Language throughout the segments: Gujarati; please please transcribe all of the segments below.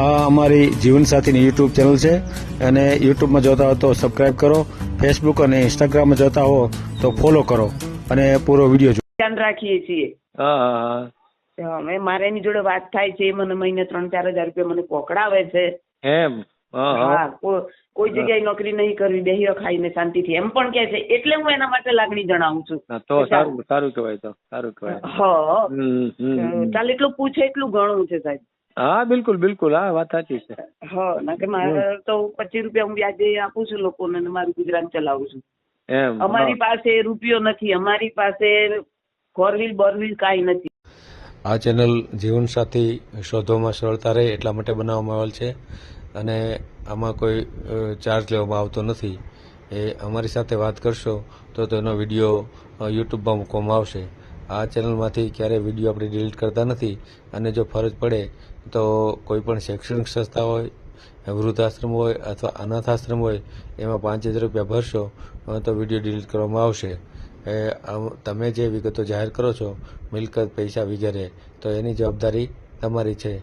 આ અમારી જીવનસાથીની યુટ્યુબ ચેનલ છે અને યુટ્યુબમાં જોતા હો તો સબસ્ક્રાઇબ કરો, ફેસબુક અને ઇન્સ્ટાગ્રામમાં જોતા હો તો ફોલો કરો અને પૂરો વિડીયો જુઓ. ધ્યાન રાખીએ છીએ. હવે મારે એની જોડે વાત થાય છે, મને મહિને 3-4 હજાર રૂપિયા મને પકડાવે છે. એમ? હા, કોઈ જગ્યાએ નોકરી નહીં કરવી, બેહીઓ ખાઈને શાંતિથી એમ પણ કે છે. એટલે હું એના માટે લાગણી જણાવું છું. તો સારું કહેવાય. તો સારું કહેવાય. હા, ચાલ એટલું પૂછે એટલું ઘણું છે સાહેબ. હા, બિલકુલ બિલકુલ. હા, વાત સાચી છે. હા, ના કે મારે તો 25 રૂપિયા હું વ્યાજે આપું છું લોકોને અને મારું ગુજરાન ચલાવું છું. એમ? અમારી પાસે રૂપિયો નથી, અમારી પાસે ફોરવ્હીલ બોરવ્હીલ કાંઈ નથી. આ ચેનલ જીવનસાથી શોધવામાં સરળતા રહે એટલા માટે બનાવવામાં આવેલ છે અને આમાં કોઈ ચાર્જ લેવામાં આવતો નથી. એ અમારી સાથે વાત કરશો તો તેનો વિડીયો યુટ્યુબમાં મૂકવામાં આવશે. આ ચેનલમાંથી ક્યારેય વિડીયો આપણે ડિલીટ કરતા નથી અને જો ફરજ પડે તો કોઈ પણ શૈક્ષણિક સંસ્થા હોય, વૃદ્ધાશ્રમ હોય અથવા અનાથાશ્રમ હોય એમાં 5000 રૂપિયા ભરશો તો વિડીયો ડિલીટ કરવામાં આવશે. તમે જે વિગતો જાહેર કરો છો, મિલકત, પૈસા વગેરે, તો એની જવાબદારી તમારી છે.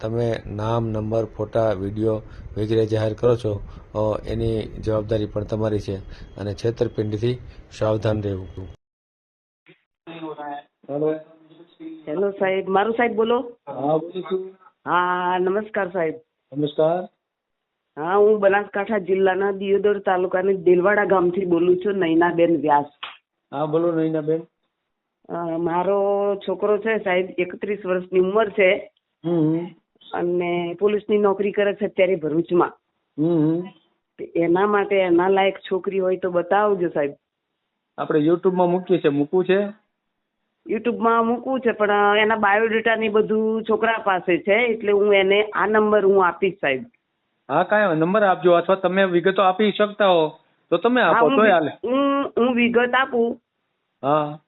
તમે નામ, નંબર, ફોટા, વિડીયો વગેરે જાહેર કરો છો એની જવાબદારી પણ તમારી છે અને છેતરપિંડીથી સાવધાન રહેવું. હેલો સાહેબ, મારું સાહેબ બોલો. હા, બોલું છું. હા, નમસ્કાર સાહેબ. નમસ્કાર. હા, હું બનાસકાંઠા જિલ્લાના દિયોદર તાલુકાની દેલવાડા ગામથી બોલું છું, નૈનાબેન વ્યાસ. હા, બોલો નૈનાબેન. મારો છોકરો છે સાહેબ, 31 વર્ષની ઉંમર છે અને પોલીસની નોકરી કરે છે અત્યારે ભરૂચમાં. એના માટે એના લાયક છોકરી હોય તો બતાવજો સાહેબ. આપણે યુટ્યુબમાં મૂકીએ છે. મૂકવું છે? યુટ્યુબમાં મૂકવું છે પણ એના બાયોડેટા ને બધું છોકરા પાસે છે, એટલે હું એને આ નંબર હું આપીશ સાહેબ. હા, કાંઈ નંબર આપજો અથવા તમે વિગતો આપી શકતા હો તો તમે આપો તો હાલે. હું વિગત આપું. હા,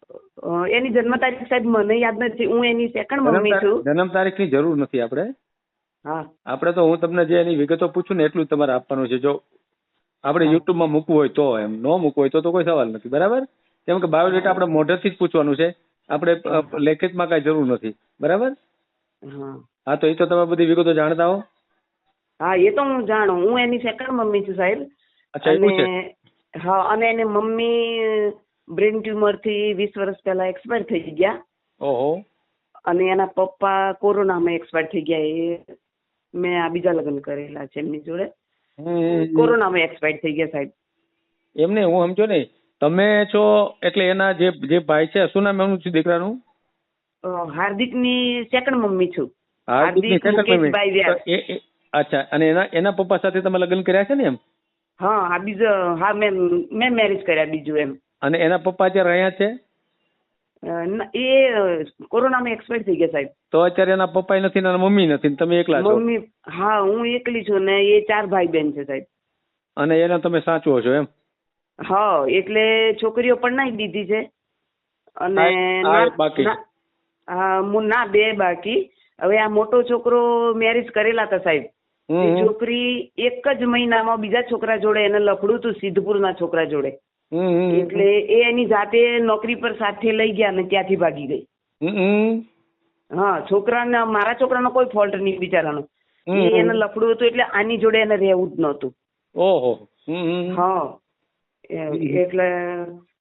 એની જન્મ તારીખ સાહેબ મને યાદ નથી. હું એની સેકન્ડ મમ્મી છું. જન્મ તારીખની જરૂર નથી આપણે. હા, આપણે તો હું તમને જે એની વિગતો પૂછું ને એટલું જ તમારે આપવાનું છે. જો આપણે યુટ્યુબમાં મૂકવું હોય તો, એમ ન મૂકવું હોય તો કોઈ સવાલ નથી. બરાબર? કેમ કે બાયોડેટા આપણે મોઢેથી જ પૂછવાનું છે, આપણે લેખિતમાં કાંઈ જરૂર નથી. બરાબર? હા, તો એ તો તમે બધી વિગતો જાણતા હો. હા, એ તો હું જાણું. હું એની સેકન્ડ મમ્મી છું સાહેબ. અચ્છા, એવું છે? હા, અને એને મમ્મી બ્રેન ટ્યુમર થી 20 વર્ષ પહેલા એક્સપાયર થઈ ગયા. ઓહો. અને એના પપ્પા કોરોનામાં એક્સપાયર થઈ ગયા. મેં આ બીજા લગ્ન કરેલા છે એમની જોડે. કોરોનામાં એક્સપાયર થઈ ગયા સાહેબ. એમને હું સમજો ને, તમે છો એટલે એના જે ભાઈ છે, શું નામ એમનું છે દીકરાનું? હાર્દિકની સેકન્ડ મમ્મી છું. હાર્દિક મુકેશભાઈ વ્યાસ. અચ્છા, અને એના પપ્પા સાથે તમે લગ્ન કર્યા છે ને? એમ? હા, આ બીજો. હા, મેં મેરેજ કર્યા બીજું એમ. અને એના પપ્પા અત્યારે રહ્યા છે? એ કોરોનામાં એક્સપાયર થઈ ગયા સાહેબ. તો અત્યારે એના પપ્પા નથી ને એના મમ્મી નથી, તમે એકલા છો? મમ્મી, હા, હું એકલી છું ને એ 4 ભાઈ બહેન છે સાહેબ. અને એને તમે સાચવો છો એમ? હા, એટલે છોકરીઓ પણ નાઈ દીધી છે અને બાકી ના 2 બાકી. હવે આ મોટો છોકરો મેરેજ કરેલા હતા સાહેબ. છોકરી એક જ મહિનામાં બીજા છોકરા જોડે એને લફડું હતું, સિદ્ધપુરના છોકરા જોડે. એટલે એ એની જાતે નોકરી પર સાથે લઈ ગયા અને ત્યાંથી ભાગી ગઈ. હા, છોકરાને, મારા છોકરાનો કોઈ ફોલ્ટ નહીં બિચારાનો. એને લફડું હતું એટલે આની જોડે એને રહેવું જ નહોતું. ઓહો. હા, એટલે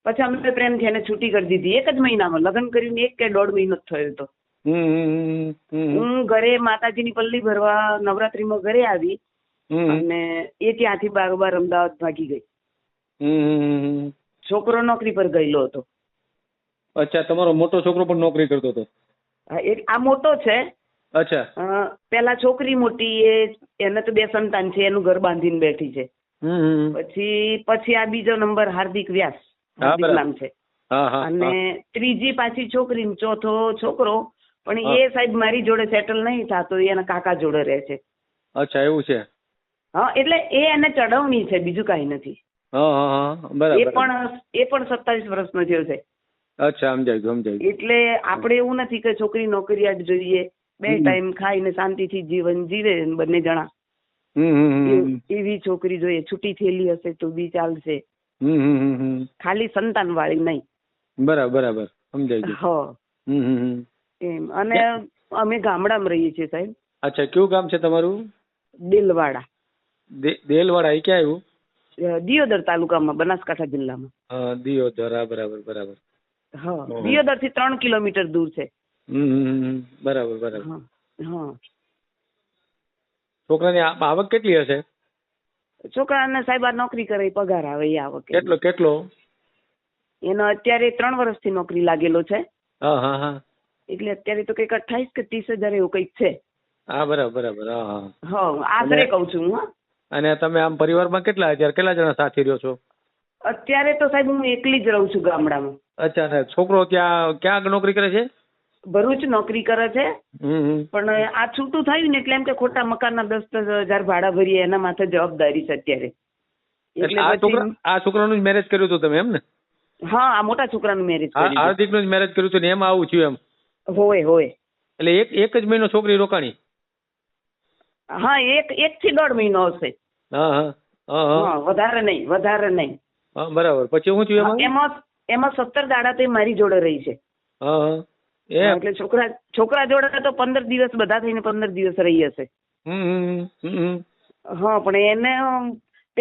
પછી અમે પ્રેમથી એને છૂટી કરી દીધી. એક જ મહિનામાં લગ્ન કરીને 1 કે 1.5 મહિનો જ થયો હતો. હું ઘરે માતાજીની પલ્લી ભરવા નવરાત્રીમાં ઘરે આવી અને એ ત્યાંથી બારોબાર અમદાવાદ ભાગી ગઈ. છોકરો નોકરી પર ગયેલો હતો. અચ્છા, તમારો મોટો છોકરો પણ નોકરી કરતો હતો? આ મોટો છે. અચ્છા. પેલા છોકરી મોટી, એને તો 2 સંતાન છે, એનું ઘર બાંધીને બેઠી છે. પછી આ બીજો નંબર હાર્દિક વ્યાસ, હાર્દિક નામ છે. અને ત્રીજી પાછી છોકરી, ચોથો છોકરો. પણ એ સાહેબ મારી જોડે સેટલ નહીં થતો, એના કાકા જોડે રહે છે. અચ્છા, એવું છે? હા, એટલે એને ચડવણી છે, બીજું કઈ નથી. એ પણ 27 વર્ષનો થયો છે. અચ્છા, સમજાય. એટલે આપણે એવું નથી કે છોકરી નોકરિયાત જોઈએ, 2 ટાઈમ ખાઈને શાંતિથી જીવન જીવે બંને જણા. એવી છોકરી જોઈએ. છૂટી થયેલી હશે તો બી ચાલશે, ખાલી સંતાન વાળી નહીં. બરાબર, સમજાય. હા, એમ. અને અમે ગામડામાં રહીએ છીએ સાહેબ. અચ્છા, કયું ગામ છે તમારું? દિલવાડા, દેલવાડા. એ ક્યાં આવ્યું? દિયોદર તાલુકામાં, બનાસકાંઠા જિલ્લામાં. દિયોદર. હા, બરાબર બરાબર. હા, દિયોદર થી 3 કિલોમીટર દૂર છે. બરાબર બરાબર. હા હા. છોકરાની આવક કેટલી હશે? છોકરાને સાહેબ આ નોકરી કરે, પગાર આવે એ આવક. કેટલો? એનો અત્યારે 3 વર્ષથી નોકરી લાગેલો છે. હા હા હા. એટલે અત્યારે તો કંઈક 28 કે 30,000 એવું કંઈક છે. હા, બરાબર બરાબર. હા હા. હા, આશરે કહું છું હું. અને તમે આમ પરિવારમાં કેટલા જણા સાથે રહ્યો છો? અત્યારે તો સાહેબ હું એકલી જ રહું છું ગામડામાં. અચ્છા, ને છોકરો ક્યાં નોકરી કરે છે? ભરૂચ નોકરી કરે છે. પણ આ છૂટું થયું ને એટલે એમ કે ખોટા મકાનના 10,000 ભાડા ભરીએ, એના માથે જવાબદારી છે અત્યારે. એટલે આ છોકરાનું જ મેરેજ કર્યું હતું તમે, એમ ને? હા, આ મોટા છોકરાનું મેરેજ કર્યું. હાર્દિકનું જ મેરેજ કર્યું હતું ને એમાં આવું થયું એમ? હોય. એટલે એક જ મહિનો છોકરી રોકાણી? હા, 1 થી 1.5 મહિનો હશે. હા, વધારે નહીં. હા, બરાબર. પછી શું થયું એમાં 17 દાડા તો મારી જોડે રહી છે. એટલે છોકરા જોડે તો 15 દિવસ, બધા થઈને 15 દિવસ રહી હશે. હા, પણ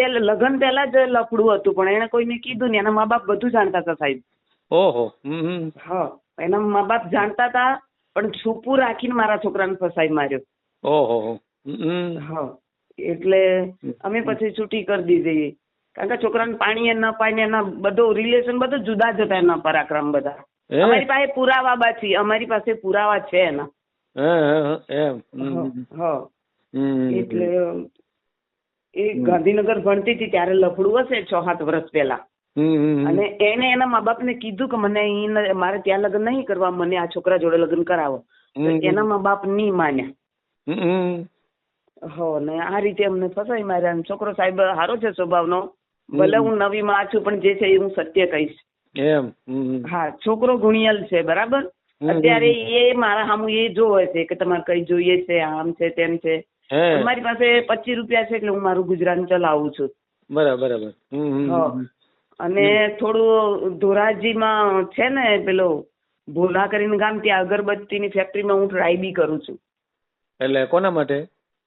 એને લગ્ન પહેલા જ લફડું હતું, પણ એને કોઈને કીધું ને. એના મા બાપ બધું જાણતા હતા સાહેબ. ઓહો. હા, એના મા બાપ જાણતા હતા, પણ છૂપું રાખીને મારા છોકરાને ફસાઈ માર્યો. ઓહો. હા, એટલે અમે પછી છૂટી કરી દીધી. કારણ કે છોકરાને પાણી ન પાય ને એના બધું રિલેશન બધું જુદા જ હતા, એના પરાક્રમ બધા. અમારી પાસે પુરાવા છે એના. એટલે એ ગાંધીનગર ભણતી હતી ત્યારે લફડું હશે 6-7 વર્ષ પહેલા. અને એને એના મા બાપ ને કીધું કે મને મારે ત્યાં લગ્ન નહીં કરવા, મને આ છોકરા જોડે લગ્ન કરાવો. એના મા બાપ નહીં માન્યા. ને આ રીતે અમને ફસાઈ માર્યા. છોકરો સાહેબ સારો છે સ્વભાવનો. ભલે હું નવી માં છું, પણ જે છે એ હું સત્ય કહીશ. હા, છોકરો ગુણિયલ છે, બરાબર. અત્યારે એ મારા સામું એ જોવે છે કે તમારે કઈ જોઈએ છે, આમ છે તેમ છે. મારી પાસે 25 રૂપિયા છે એટલે હું મારું ગુજરાન ચલાવું છું. બરાબર. અને થોડું ધોરાજીમાં છે ને પેલો ભોલા કરીને ગામ, ત્યાં અગરબત્તીની ફેક્ટરીમાં હું ટ્રાય બી કરું છું. એટલે કોના માટે?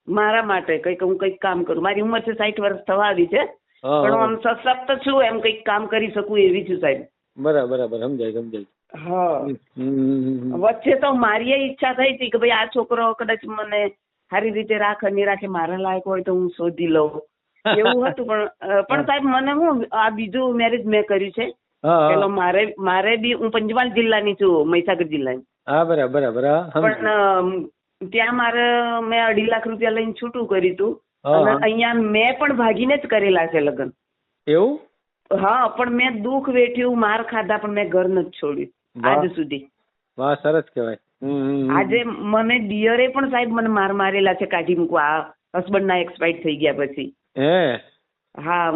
મારા માટે. હું કંઈક કામ કરું. મારી ઉંમર છે 60 વર્ષ થવા આવી છે, પણ હું આમ સશક્ત છું, એમ કંઈક કામ કરી શકું એવી છું સાહેબ. બરાબર. સમજાય. હા, વચ્ચે તો મારી ઈચ્છા થઈ હતી કે ભાઈ આ છોકરો કદાચ મને સારી રીતે રાખે નહીં રાખે, મારા લાયક હોય તો હું શોધી લઉં, એવું હતું. પણ સાહેબ મને હું આ બીજું મેરેજ મેં કર્યું છે. પેલો મારે બી, હું પંચમહાલ જિલ્લાની છું, મહીસાગર જિલ્લાની. હા, બરાબર. પણ ત્યાં મેં 2.5 લાખ રૂપિયા લઈને છૂટું કર્યું હતું. અને અહીંયા મેં પણ ભાગીને જ કરેલા છે લગ્ન. એવું? હા, પણ મેં દુઃખ વેઠ્યું, માર ખાધા, પણ મેં ઘર નથી છોડ્યું આજ સુધી. વાહ, સરસ કહેવાય. આજે મને ડિયરે પણ સાહેબ મને મારેલા છે, કાઢી મૂકવા. હસબન્ડ ના એક્સપાયર થઈ ગયા પછી. હા,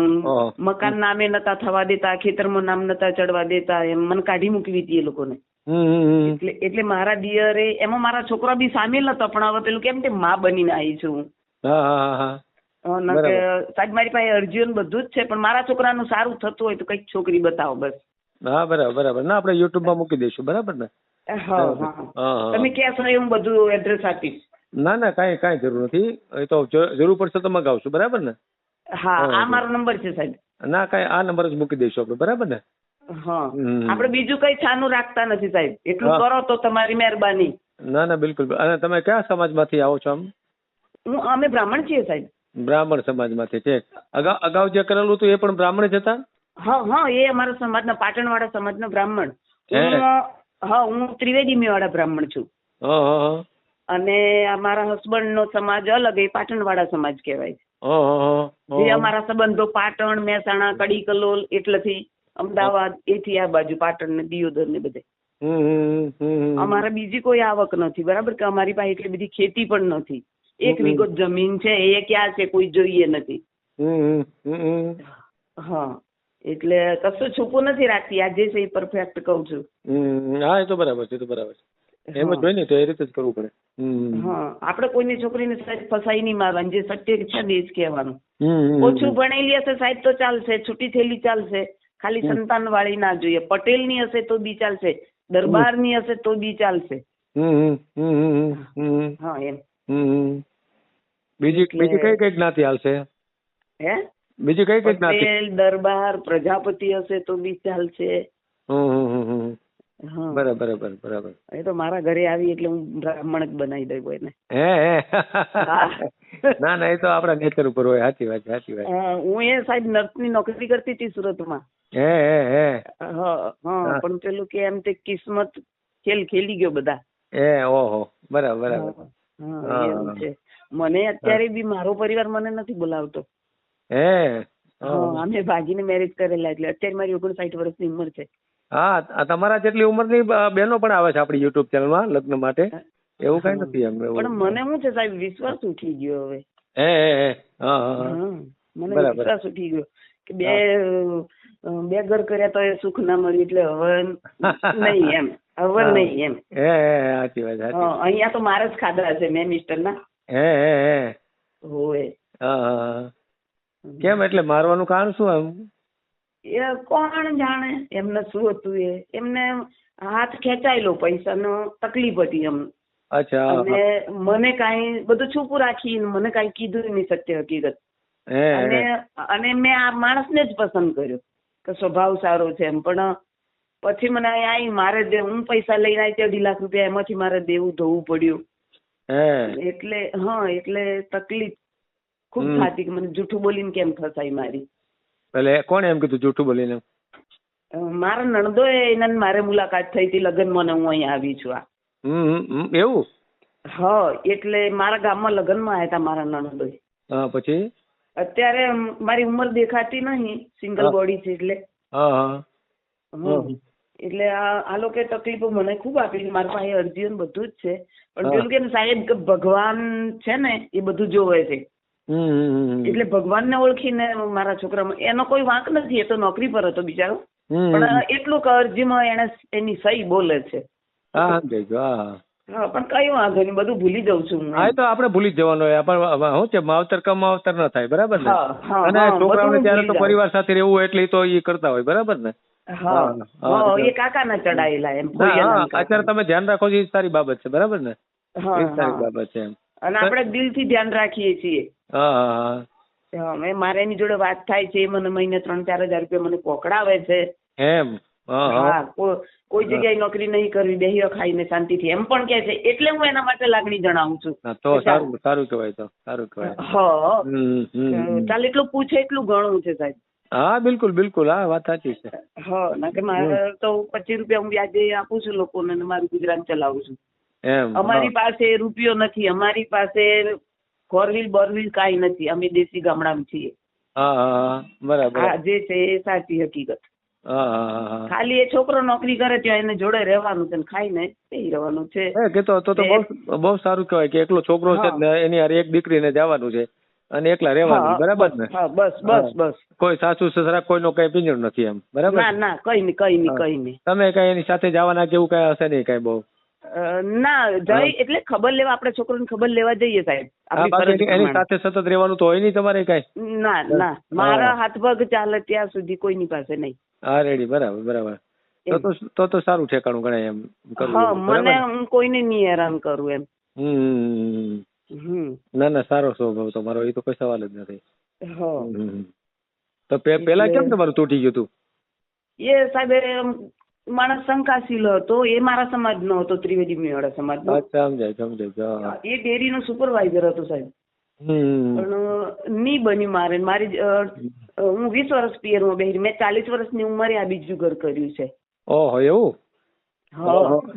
મકાન નામે નતા થવા દેતા, ખેતરમાં નામ નતા ચડવા દેતા, એમ મને કાઢી મૂકવી હતી એ લોકોને. એટલે મારા ડિયરે, એમાં મારા છોકરા બી સામેલ હતો, પણ હવે પેલું કેમ કે માં બનીને આવી છું. સાહેબ મારી પાસે અરજીઓ બધું જ છે, પણ મારા છોકરાનું સારું થતું હોય તો કઈક છોકરી બતાવો બસ. હા, બરાબર. ના, આપણે યુટ્યુબમાં મૂકી દઈશું, બરાબર ને? હા, તમે ક્યાં છો હું બધું એડ્રેસ આપીશ. ના, કાંઈ જરૂર નથી. એ તો જરૂર પડશે તો મગાવશું, બરાબર ને? હા, આ મારો નંબર છે સાહેબ. ના, કાંઈ, આ નંબર જ મૂકી દઈશું આપણે, બરાબર ને? હા, આપણે બીજું કઈ છાનું રાખતા નથી સાહેબ. એટલું કરો તો તમારી મહેરબાની. ના, બિલકુલ. અને તમે કયા સમાજમાંથી આવો છો? અમે બ્રાહ્મણ છીએ સાહેબ. બ્રાહ્મણ સમાજમાંથી છે. અગાઉ જે કરેલું હતું એ પણ બ્રાહ્મણ જ હતા? હા, એ અમારા સમાજના, પાટણવાળા સમાજના બ્રાહ્મણ. હું ત્રિવેદી મેવાડા બ્રાહ્મણ છું. અને અમારા હસબન્ડ નો સમાજ અલગ, એ પાટણવાળા સમાજ કહેવાય. જે અમારા સંબંધો પાટણ, મહેસાણા, કડી કલોલ, એટલેથી અમદાવાદ, એથી આ બાજુ પાટણ ને દિયોદર ને બધે. અમારે બીજી કોઈ આવક નથી, બરાબર, કે અમારી પાસે એટલી બધી ખેતી પણ નથી. 1 વીઘો જમીન છે, એ ક્યાં છે કોઈ જોઈએ નથી. હા, એટલે કશું છૂપું નથી રાખતી. આ જે છે એ પરફેક્ટ કહું છું. હા, એ તો બરાબર છે. એમ જ હોય ને, તો એ રીતે જ કરવું પડે. હા, આપણે કોઈની છોકરીને સાહેબ ફસાઈ નહીં મારવાની. જે સત્ય છે ને એ જ કહેવાનું. ઓછું ભણેલી હશે સાહેબ તો ચાલશે, છૂટી થયેલી ચાલશે, ખાલી સંતાન વાળી ના જોઈએ. પટેલ ની હશે તો બી ચાલશે, દરબાર ની હશે તો બી ચાલશે. હા, એમ. બીજી બીજી કઈ કઈ જ્ઞાતિ હાલશે? હે બીજી કઈ કઈ જ્ઞાતિ? પટેલ, દરબાર, પ્રજાપતિ હશે તો બી ચાલશે. હા બરાબર બરાબર બરાબર. એ તો મારા ઘરે આવી એટલે હું બ્રાહ્મણ જ બનાવી દઉં કોઈને. હે ના ના, એ તો આપડા નેચર ઉપર હોય. સાચી વાત સાચી વાત. હું એ સાહેબ નર્સની નોકરી કરતી હતી સુરતમાં. હે હા પણ પેલું કે એમ તે કિસ્મત ખેલ ખેલી ગયો બધા. ઓહો બરાબર બરાબર. એવું છે. મને અત્યારે બી મારો પરિવાર મને નથી બોલાવતો. અમે ભાગીને મેરેજ કરેલા એટલે અત્યારે મારી 59 વર્ષની ઉંમર છે. હા, તમારા જેટલી ઉંમરની બહેનો પણ આવે છે આપણી યુટ્યુબ ચેનલમાં લગ્ન માટે. એવું કઈ નથી એમ. પણ મને શું છે સાહેબ, વિશ્વાસ ઉઠી ગયો હવે. મને વિશ્વાસ ઉઠી ગયો કે બે ઘર કર્યા તો એ સુખ ના મળ્યું એટલે હવે નહીં એમ. હવે નહીં એમ. સાચી વાત. અહીંયા તો મારે જ ખાધા છે મેં મિસ્ટર ના. હોય. કેમ એટલે મારવાનું કારણ શું એમ? એ કોણ જાણે એમને શું હતું. એમને હાથ ખેંચાયેલો, પૈસાનો તકલીફ હતી એમ. અચ્છા. અને મને કાંઈ બધું છૂપું રાખી, મને કાંઈ કીધું નહીં સત્ય હકીકત. અને મેં આ માણસને જ પસંદ કર્યો કે સ્વભાવ સારો છે એમ. પણ પછી મને અહીંયા આવી મારે હું પૈસા લઈને આવી 2.5 લાખ રૂપિયા એમાંથી મારે દેવું ધોવું પડ્યું. એટલે એટલે તકલીફ ખૂબ થતી કે મને જૂઠું બોલીને કેમ ફસાઈ મારી. એટલે કોણ એમ કીધું જૂઠું બોલીને? મારા નણદો એને મારે મુલાકાત થઈ હતી લગ્નમાં ને હું અહીંયા આવી છું. એવું? એટલે મારા ગામમાં લગ્નમાં આવ્યા હતા મારા નણદો. પછી અત્યારે મારી ઉંમર દેખાતી નહીં, સિંગલ બોડી છે એટલે. એટલે આ લોકો તકલીફો મને ખૂબ આપી. મારા પાસે અરજીઓ બધું જ છે. પણ પેલું કે સાહેબ ભગવાન છે ને એ બધું જોવે છે. એટલે ભગવાનને ઓળખીને મારા છોકરામાં એનો કોઈ વાંક નથી. એ તો નોકરી પર હતો બિચારો. પણ એટલું કે અરજીમાં એને એની સહી બોલે છે. પણ કઈ વાંધો નહીં, બધું ભૂલી જઉં છું. હા, તો આપણે ભૂલી જ જવાનું હોય. પણ શું છે, માવતર કમાવતર ન થાય. બરાબર ને? અને છોકરાઓને ત્યારે તો પરિવાર સાથે રહેવું હોય એટલે તો એ કરતા હોય. બરાબર ને? એ કાકાના ચડાયેલા એમ. અત્યારે તમે ધ્યાન રાખો છો એ સારી બાબત છે. બરાબર ને? એ સારી બાબત છે. અને આપણે દિલથી ધ્યાન રાખીએ છીએ. મારે એની જોડે વાત થાય છે. મને મહિને 3-4 હજાર રૂપિયા મને પકડાવે છે એમ. કોઈ જગ્યાએ નોકરી નહીં કરવી, બેહી ખાઈને શાંતિથી એમ પણ કે છે. એટલે હું એના માટે લાગણી જણાવું છું. તો સારું કહેવાય. તો સારું કહેવાય. ચાલ એટલું પૂછે એટલું ઘણું છે સાહેબ. હા બિલકુલ બિલકુલ. હા, વાત સાચી છે. ના કે મારે તો 25 રૂપિયા હું વ્યાજે આપું છું લોકોને, મારું ગુજરાન ચલાવું છું. અમારી પાસે રૂપિયો નથી. અમારી પાસે ફોરવ્હીલ બોરવ્હીલ કાંઈ નથી. અમે દેશી ગામડામાં છીએ. બરાબર. જે છે એ સાચી હકીકત. ખાલી એ છોકરો નોકરી કરે ત્યાં એને જોડે રહેવાનું છે, ખાઈને બેસી રહેવાનું છે. તો બહુ સારું કહેવાય કે એકલો છોકરો છે એની હારે એક દીકરીને જવાનું છે અને એકલા રહેવાનું. બરાબર ને? બસ. કોઈ સાસુ સસરા કોઈનો કઈ પિંજણ નથી એમ. બરાબર? ના કઈ નહીં. તમે કઈ એની સાથે જવાના કેવું કઈ હશે નહીં કઈ બહુ? ના જઈ એટલે ખબર લેવા આપણે છોકરાને ખબર લેવા જઈએ સાહેબ. એની સાથે સતત રહેવાનું તો હોય નહીં તમારે કઈ? ના મારા હાથ પગ ચાલે ત્યાં સુધી કોઈની પાસે નહીં. હા રેડી. બરાબર. તો સારું ઠેકાણું ગણાય એમ. મને હું કોઈને નહીં હેરાન કરું એમ. ના સારો સ્વભાવ તમારો, એ તો કોઈ સવાલ જ નથી. તો પેલા કેમ તમારું તૂટી ગયું હતું? એ સાહેબ માણસ શંકાશીલ હતો. એ મારા સમાજનો હતો, ત્રિવેદી મેવાડા સમાજનો. સમજાય. એ ડેરીનો સુપરવાઇઝર હતો સાહેબ. પણ નહીં બની મારી હું 20 વર્ષ પિયરમાં બેહી. મેં 40 વર્ષની ઉંમરે આ બીજું ઘર કર્યું છે. ઓહો એવું?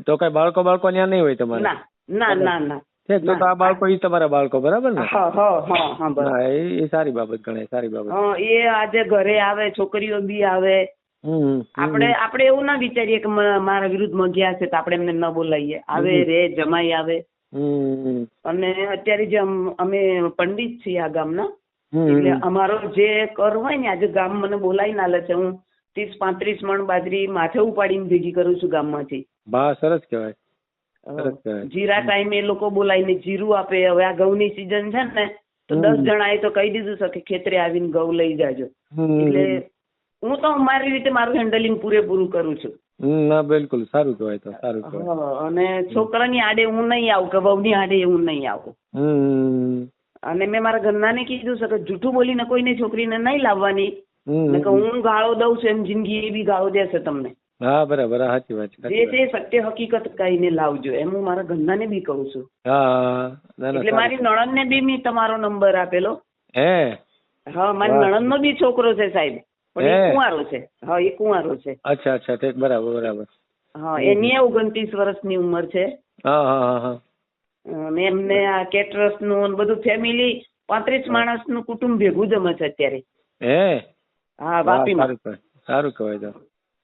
તો કઈ બાળકો ત્યાં નહીં હોય તમારે? ના. તો આ બાળકો એ તમારા બાળકો. બરાબર ને? હા. એ સારી બાબત ગણાય. સારી બાબત. એ આજે ઘરે આવે, છોકરીઓ બી આવે. આપણે એવું ના વિચારીએ કે મારા વિરુદ્ધમાં ગયા છે તો આપણે એમને ન બોલાવીએ. આવે રે, જમાઈ આવે. અને અત્યારે જે અમે પંડિત છીએ આ ગામના, એટલે અમારો જે કર હોય ને, આજે ગામ મને બોલાવીને આલે છે. હું 30-35 મણ બાજરી માથે ઉપાડીને ભેગી કરું છું ગામમાંથી. સરસ કહેવાય. જીરા ટાઈમે એ લોકો બોલાવીને જીરું આપે. હવે આ ઘઉંની સિઝન છે ને તો 10 જણાએ તો કહી દીધું છે કે ખેતરે આવીને ઘઉં લઈ જાજો. એટલે હું તો મારી રીતે મારું હેન્ડલિંગ પૂરેપૂરું કરું છું. ના બિલકુલ સારું કહેવાય તો સારું કહેવાય. અને છોકરાની આડે હું નહીં આવું કે વહુની આડે હું નહીં આવું. અને મેં મારા ઘરનાને કીધું છે કે જૂઠું બોલીને કોઈને છોકરીને નહીં લાવવાની, કે હું ગાળો દઉં છું એમ જિંદગી એ બી ગાળો દેશે તમને. હા બરાબર, સાચી વાત છે. જે છે સત્ય હકીકત કહીને લાવજો એમ હું મારા ઘરનાને બી કહું છું. હા એટલે મારી નણંદને બી મેં તમારો નંબર આપેલો. હે હા, મારી નણંદનો બી છોકરો છે સાહેબ, પણ એ કુંવારો છે. હા, એ કુંવારો છે. અચ્છા અચ્છા, ઠીક, બરાબર બરાબર. હા, એની 29 વર્ષની ઉંમર છે. હા હા હા. અને એમને આ કેટરસ નું બધું ફેમિલી 35 માણસનું કુટુંબ ભેગું જમે છે અત્યારે. હે? હા, વાપીમાં. સારું કહેવાય તો.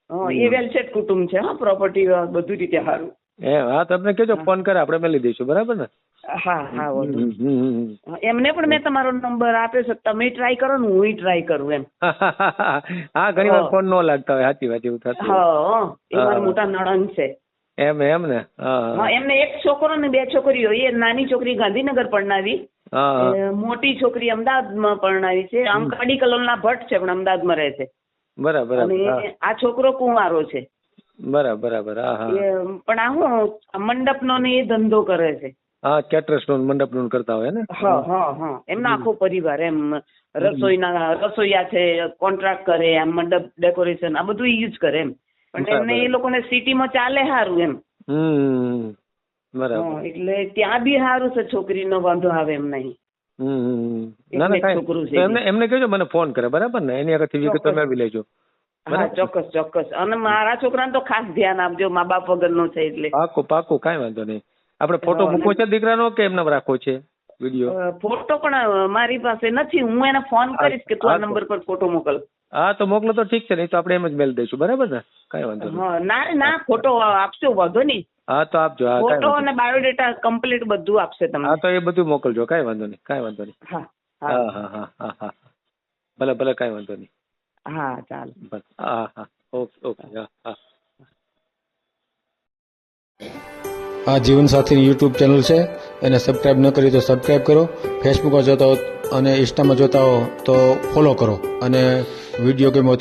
હા, એ વેલ સેટ કુટુંબ છે. હા, પ્રોપર્ટી બધું રીતે સારું. હા, તમને કેજો ફોન કરે, આપણે મેલી દઈશું, બરાબર ને? હા હા, એમને પણ મેં તમારો નંબર આપ્યો છે, તમે ટ્રાય કરો ને હું ટ્રાય કરું એમ. હા, ઘણી વાર ફોન ન લાગતા હોય, સાચી વાત, એવું થતું. હા, એ મારા મોટા નણંદ છે. એમ એમ ને? હા, એમને એક છોકરો ને 2 છોકરીઓ. એ નાની છોકરી ગાંધીનગર પરણાવી, મોટી છોકરી અમદાવાદમાં પરણાવી છે. આમ કાડી કલોલના ભટ્ટ છે, પણ અમદાવાદમાં રહે છે. બરાબર. અને આ છોકરો કુંવારો છે. બરાબર બરાબર. પણ આ હું મંડપનો ને એ ધંધો કરે છે. હા, કેટરસ નું મંડપ નું કરતા હોય ને? હા હા હા, એમનો આખો પરિવાર એમ રસોઈયા છે, કોન્ટ્રાક્ટ કરે, આમ મંડપ ડેકોરેશન આ બધું યુઝ કરે એમ. પણ એમને એ લોકોને સિટીમાં ચાલે સારું એમ. બરાબર. એટલે ત્યાં બી સારું છે, છોકરીનો વાંધો આવે એમ નહીં. છોકરું છે એમને કહેજો મને ફોન કરે, બરાબર ને? એની આગળથી વિગત તમે આવી લેજો. હા, ચોક્કસ ચોક્કસ. અને મારા છોકરાને તો ખાસ ધ્યાન આપજો, મા બાપ વગરનો છે એટલે. પાકું પાકું, કાંઈ વાંધો નહીં. આપણે ફોટો મૂકવો છે દીકરાનો કે એમને રાખવો છે વિડીયો? ફોટો પણ મારી પાસે નથી, હું એને ફોન કરીશ કે તું આ નંબર પર ફોટો મોકલ. હા, તો મોકલો તો ઠીક છે, નહીં તો આપણે એમ જ મેલ દઈશું, બરાબર ને? કાંઈ વાંધો નહીં. ના ના, ફોટો આપશો, વાંધો નહીં. હા, તો આપજો. ફોટો અને બાયોડેટા કમ્પ્લીટ બધું આપશે તમને. હા, તો એ બધું મોકલજો, કાંઈ વાંધો નહીં, કાંઈ વાંધો નહીં. હા હા હા હા હા હા, ભલે ભલે, કાંઈ વાંધો નહીં. હા, ચાલો. હા હા, ઓકે ઓકે. હા હા. આ જીવનસાથીની યુટ્યુબ ચેનલ છે, એને સબસ્ક્રાઈબ ન કરી તો સબસ્ક્રાઈબ કરો. ફેસબુકમાં જોતા હો અને ઇન્સ્ટામાં જોતા હો તો ફોલો કરો. અને વિડીયો ગેમ હોય તો